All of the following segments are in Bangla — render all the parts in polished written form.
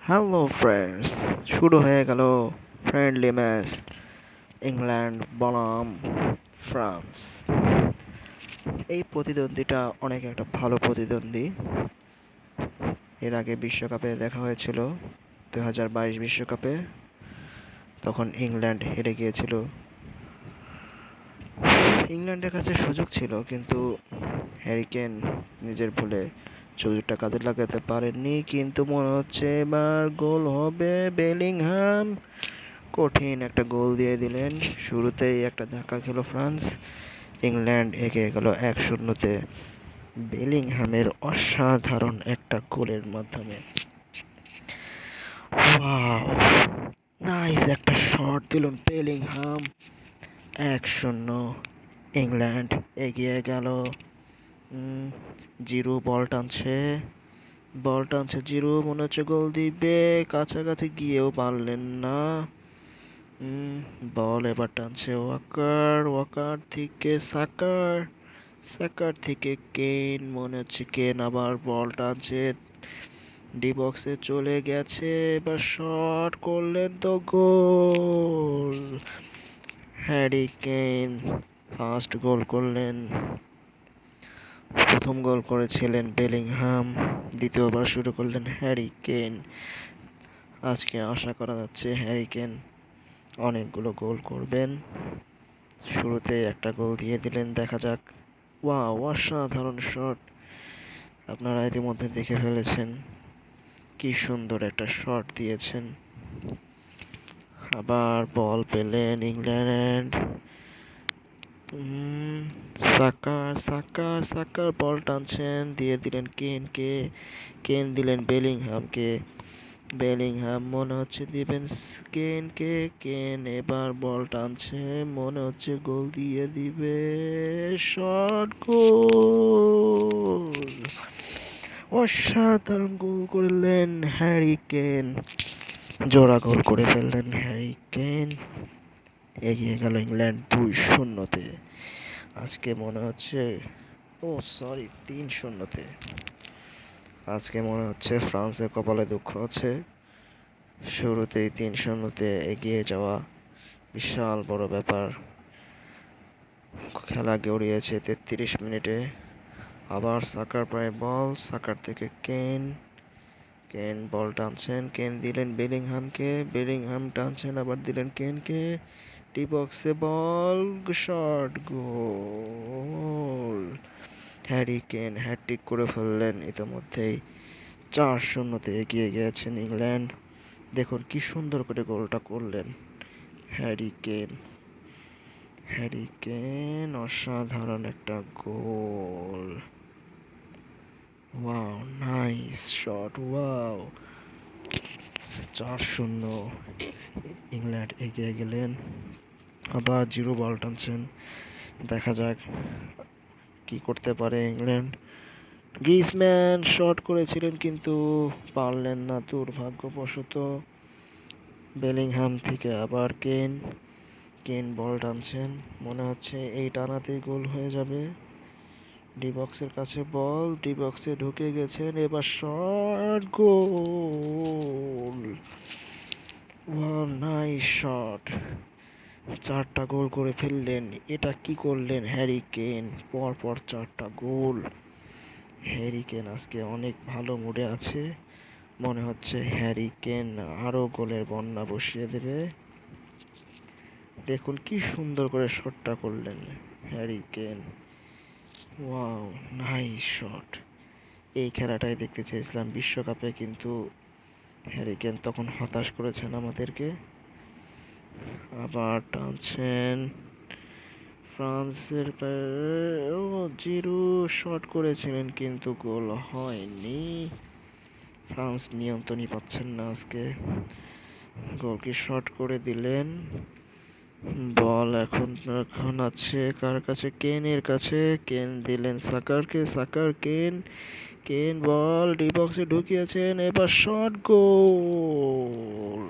হ্যালো ফ্রেন্ডস, শুরু হয়ে গেল ফ্রেন্ডলি ম্যাচ ইংল্যান্ড বনাম ফ্রান্স। এই প্রতিদ্বন্দ্বীটা অনেক একটা ভালো প্রতিদ্বন্দ্বী। এর আগে বিশ্বকাপে দেখা হয়েছিল 2022 বিশ্বকাপে, তখন ইংল্যান্ড হেরে গিয়েছিল। ইংল্যান্ডের কাছে সুযোগ ছিল, কিন্তু হ্যারি কেন নিজের ভুলে সুযোগটা কাজে লাগাতে পারেননি। কিন্তু মনে হচ্ছে এবার গোল হবে। বেলিংহাম কঠিন একটা গোল দিয়ে দিলেন। শুরুতেই একটা ধাক্কা খেল ফ্রান্স, ইংল্যান্ড এগিয়ে গেল 1-0-তে বেলিংহামের অসাধারণ একটা গোলের মাধ্যমে। ওয়াও, নাইস একটা শট দিল বেলিংহাম। 1-0, ইংল্যান্ড এগিয়ে গেল। জিরু বল টানছে জিরু, মনে হচ্ছে গোল দিবে, কাছাকাছি গিয়েও পারলেন না। বল এবার টানছে ওয়াকার থেকে সাকার থেকে কেন, মনে হচ্ছে কেন আবার বল টানছে, ডি বক্সে চলে গেছে, এবার শট করলেন তো গোল। হ্যারি কেন ফার্স্ট গোল করলেন। প্রথম গোল করেছিলেন বেলিংহাম, দ্বিতীয়বার শুরু করলেন হ্যারি কেন। আজকে আশা করা যাচ্ছে হ্যারি কেন অনেকগুলো গোল করবেন। শুরুতে একটা গোল দিয়ে দিলেন, দেখা যাক। ওয়াও, অসাধারণ শট, আপনারা ইতিমধ্যে দেখে ফেলেছেন কি সুন্দর একটা শট দিয়েছেন। আবার বল পেলেন ইংল্যান্ড। সাকার বল টানছেন, দিয়ে দিলেন কেন দিলেন বেলিংহাম মনে হচ্ছে দিবেন কেন এবার বল টানছে, মনে হচ্ছে গোল দিয়ে দিবে। শট, গোল! অসাধারণ গোল করলেন হ্যারি কেন, জোড়া গোল করে ফেললেন হ্যারি কেন। এগিয়ে গেল ইংল্যান্ড 2-0-তে। আজকে মনে হচ্ছে 3-0-তে। আজকে মনে হচ্ছে ফ্রান্সের কপালে দুঃখ আছে। শুরুতেই 3-0-তে এগিয়ে যাওয়া বিশাল বড় ব্যাপার। খেলা গড়িয়েছে 33 মিনিটে। আবার সাকার পায় বল, সাকার থেকে কেন বল টানছেন, কেন দিলেন বেলিংহাম টানছেন, আবার দিলেন কেনকে, ডি বক্সে বল, শট, গোল! হ্যারি কেন হ্যাটট্রিক করে ফেললেন। ইতোমধ্যেই 4-0-তে এগিয়ে গিয়েছেন ইংল্যান্ড। দেখুন কি সুন্দর করে গোলটা করলেন হ্যারি কেন, অসাধারণ একটা গোল। Wow, nice shot, wow! 4-0, England এগিয়ে গেলেন। আবার জিরো বল টানছেন, দেখা যাক কি করতে পারে ইংল্যান্ড। গ্রিজম্যান শট করেছিলেন কিন্তু পারলেন না দুর্ভাগ্যবশত। বেলিংহাম থেকে আবার কেন বল টানছেন, মনে হচ্ছে এই টানাতেই গোল হয়ে যাবে। ডি বক্সের কাছে বল, ডি বক্সে ঢুকে গেছেন, এবার shot, goal! Wow, nice shot! 4টা গোল করে ফেললেন। এটা কি করলেন হ্যারি কেন, পরপর 4টা গোল। হ্যারি কেন আজকে অনেক ভালো মুডে আছে। মনে হচ্ছে হ্যারি কেন আরো গোলের বন্যা বসিয়ে দেবে। দেখুন কি সুন্দর করে শটটা করলেন Harry Kane. Wow, nice shot! এই খেলাটাই দেখতে চেয়েছিলাম বিশ্বকাপে, কিন্তু হ্যারি কেন তখন হতাশ করেছেন আমাদেরকে। আবার টানছেন ফ্রান্সের জিরু শট করেছিলেন কিন্তু গোল হয়নি। ফ্রান্স নিয়ন্ত্রণই পাচ্ছেন না আজকে। গোলকি শট করে দিলেন। বল এখন আছে কার কাছে, কেনের কাছে। কেন দিলেন কেন বল ডি বক্সে ঢুকিয়েছেন, এবার শট, গোল!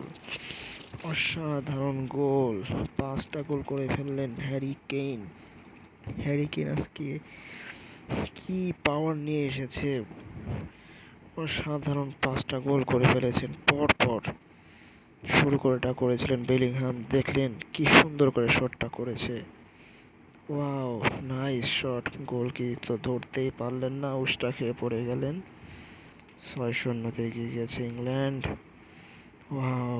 অসাধারণ গোল, 5টা গোল করে ফেললেন হ্যারি কেন আজকে কি পাওয়ার নিয়ে এসেছে! অসাধারণ 5টা গোল করে ফেলেছেন পরপর। শুরুটা করেছিলেন বেলিংহাম, দেখলেন কি সুন্দর করে শটটা করেছে। Wow, nice shot. গোলকি তো ধরতেই পারলেন না, উষ্টা খেয়ে পড়ে গেলেন। 6-0 এগিয়ে গেছে ইংল্যান্ড। Wow,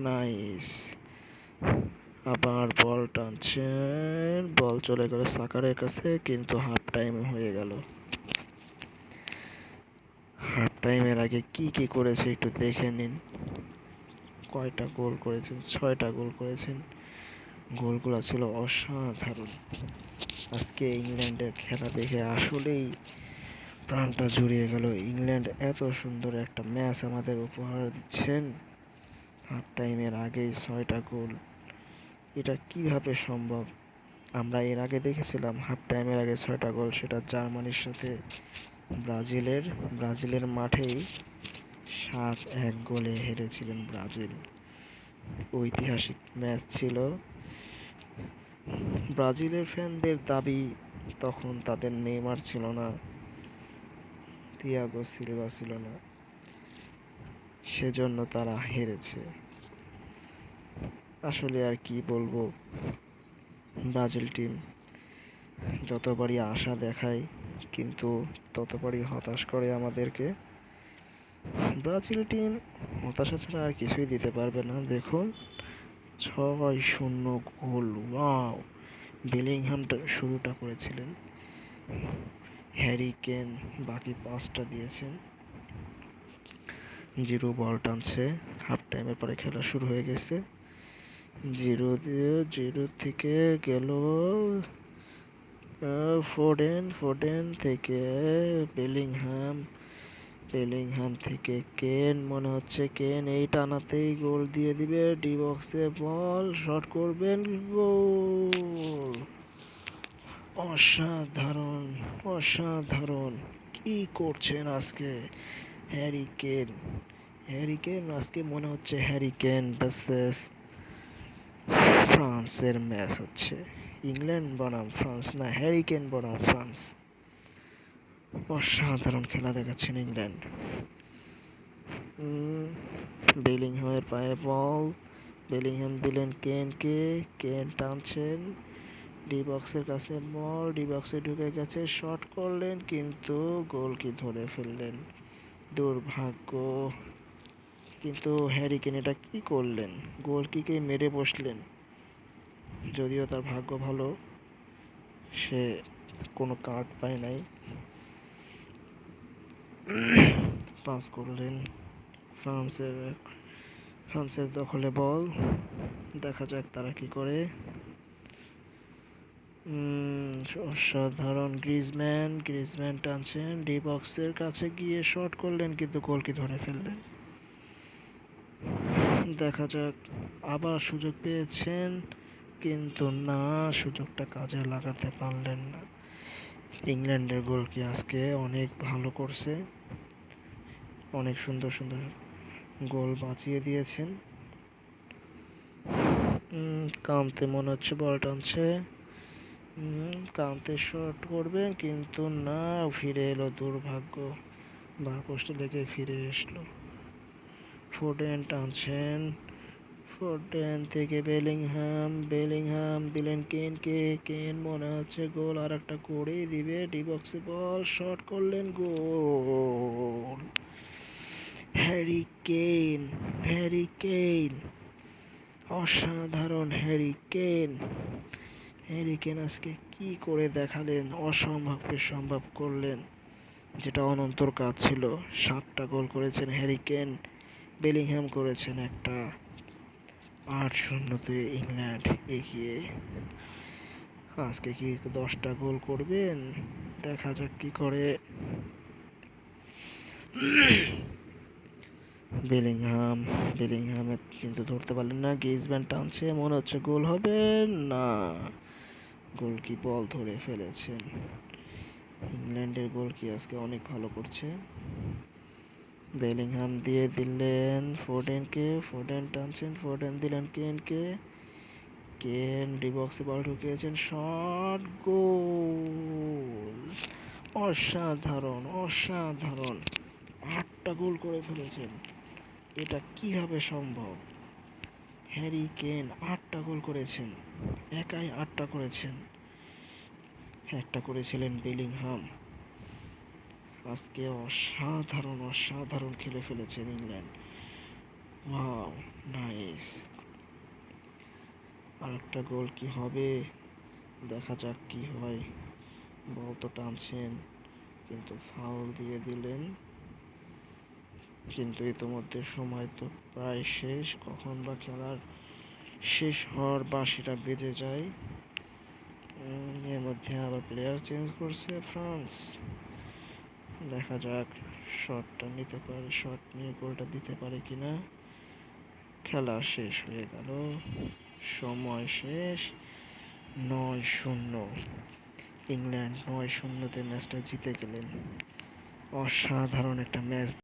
nice. আবার বল টানছেন, বল চলে গেল সাকারের কাছে, কিন্তু হাফ টাইম হয়ে গেল। হাফ টাইমের আগে কি কি করেছে একটু দেখে নিন। কয়টা গোল করেছেন? 6টা গোল করেছেন। গোলগুলো ছিল অসাধারণ। আজকে ইংল্যান্ডের খেলা দেখে আসলেই প্রাণটা জুড়িয়ে গেল। ইংল্যান্ড এত সুন্দর একটা ম্যাচ আমাদের উপহার দিচ্ছেন, হাফ টাইমের আগেই 6টা গোল। এটা কিভাবে সম্ভব? আমরা এর আগে দেখেছিলাম হাফ টাইমের আগে 6টা গোল, সেটা জার্মানির সাথে ব্রাজিলের মাঠেই 7-1 গোলে হেরেছিলেন ব্রাজিল। ঐতিহাসিক ম্যাচ ছিল। ব্রাজিলের ফ্যানদের দাবি তখন তাদের নেইমার ছিল না, থিয়াগো সিলভা ছিল না, সেজন্য তারা হেরেছে। আসলে আর কি বলবো, ব্রাজিল টিম যতবারই আশা দেখায় কিন্তু ততবারই হতাশ করে আমাদেরকে। ব্রাজিল টিম হতাশা ছাড়া আর কিছুই দিতে পারবে না। দেখুন, 6-0 গোল। ওয়াও! বেলিংহামটা শুরুটা করেছিলেন, হ্যারি কেন বাকি 5টা দিয়েছেন। জিরো বল টানছে, হাফ টাইমের পরে খেলা শুরু হয়ে গেছে। জিরো থেকে গেল ফোডেন থেকে বেলিংহাম থেকে কেন, মনে হচ্ছে কেন এই টানাতেই গোল দিয়ে দিবে। ডি বক্সে বল, শট করবেন, গোল! অসাধারণ, অসাধারণ! কি করছেন আজকে হ্যারি কেন আজকে মনে হচ্ছে হ্যারি কেন ভার্সেস ফ্রান্সের ম্যাচ হচ্ছে। ইংল্যান্ড বনাম ফ্রান্স না, হ্যারি কেন বনাম ফ্রান্স। অসাধারণ খেলা দেখাচ্ছেন ইংল্যান্ড। বেলিংহামের পায়ে বল, বেলিংহাম দিলেন কেনকে, কেন টানছেন, ডি বক্সের কাছে বল, ডি বক্সে ঢুকে গেছে, শট করলেন কিন্তু গোলকি ধরে ফেললেন। দুর্ভাগ্য। কিন্তু হ্যারি কেন এটা কি করলেন? গোলকিকে মেরে বসলেন। যদিও তার ভাগ্য ভালো, সে কোনো কার্ড পায় নাই। পাস করলেন, ফ্রান্সের দখলে বল। দেখা যাক তারা কি করে। অসাধারণ! গ্রিজম্যান টানছেন, ডি বক্সের কাছে গিয়ে শট করলেন কিন্তু গোলকি ধরে ফেললেন। দেখা যাক, আবার সুযোগ পেয়েছেন কিন্তু না, সুযোগটা কাজে লাগাতে পারলেন না। ইংল্যান্ডের গোলকি আজকে অনেক ভালো করছে, অনেক সুন্দর সুন্দর গোল বাঁচিয়ে দিয়েছেন। কান্তে মনে হচ্ছে বল টানছে, কান্তে শট করবেন কিন্তু না, ফিরে এলো দুর্ভাগ্য, বার পোস্টে লেগে ফিরে এসলো। ফোডেন টানছেন, ফোডেন থেকে বেলিংহাম দিলেন কেনকে, কেন মনে হচ্ছে গোল আর একটা করেই দিবে। ডি বক্সে বল, শট করলেন, গোল! Harry Kane! অসাধারণ হ্যারি কেন আজকে কি করে দেখালেন, অসম্ভবকে সম্ভব করলেন, যেটা অনন্তর কাজ ছিল। 7টা গোল করেছেন হ্যারি কেন, বেলিংহাম করেছেন একটা। 8-0 ইংল্যান্ড এগিয়ে। আজকে কি 10টা গোল করবেন? দেখা যাক কি করে। বেলিংহামে কিন্তু ধরতে পারলেন না। গ্রিজম্যান টানছে, মনে হচ্ছে গোল হবে না, গোলকি বল ধরে ফেলেছেন। ইংল্যান্ডের গোলকি আজকে অনেক ভালো করছে। বেলিংহাম দিয়ে দিলেন ফোডেনকে, ফোডেন টানছেন, ফোডেন দিলেন কেনকে, কেন ডি বক্সে বল ঢুকিয়েছেন, শট, গোল! অসাধারণ! 8টা গোল করে ফেলেছেন। এটা কিভাবে সম্ভব? হ্যারি কেন 8টা গোল করেছেন, একাই 8টা করেছেন। একটা করেছিলেন বেলিংহাম। আজকে অসাধারণ অসাধারণ খেলে ফেলেছেন ইংল্যান্ড। Wow, nice. আরেকটা গোল কি হবে? দেখা যাক কি হয়। বল তো টানছেন, কিন্তু ফাউল দিয়ে দিলেন। কিন্তু ইতোমধ্যে সময় তো প্রায় শেষ। কখন বা খেলার শেষ হওয়ার বাঁশিটা বেজে যায়। এর মধ্যে আবার প্লেয়ার চেঞ্জ করছে ফ্রান্স। দেখা যাক শটটা নিতে পারে, শট নিয়ে গোলটা দিতে পারে কিনা। খেলা শেষ হয়ে গেল, সময় শেষ। 9-0। ইংল্যান্ড 9-0-তে ম্যাচটা জিতে গেলেন। অসাধারণ একটা ম্যাচ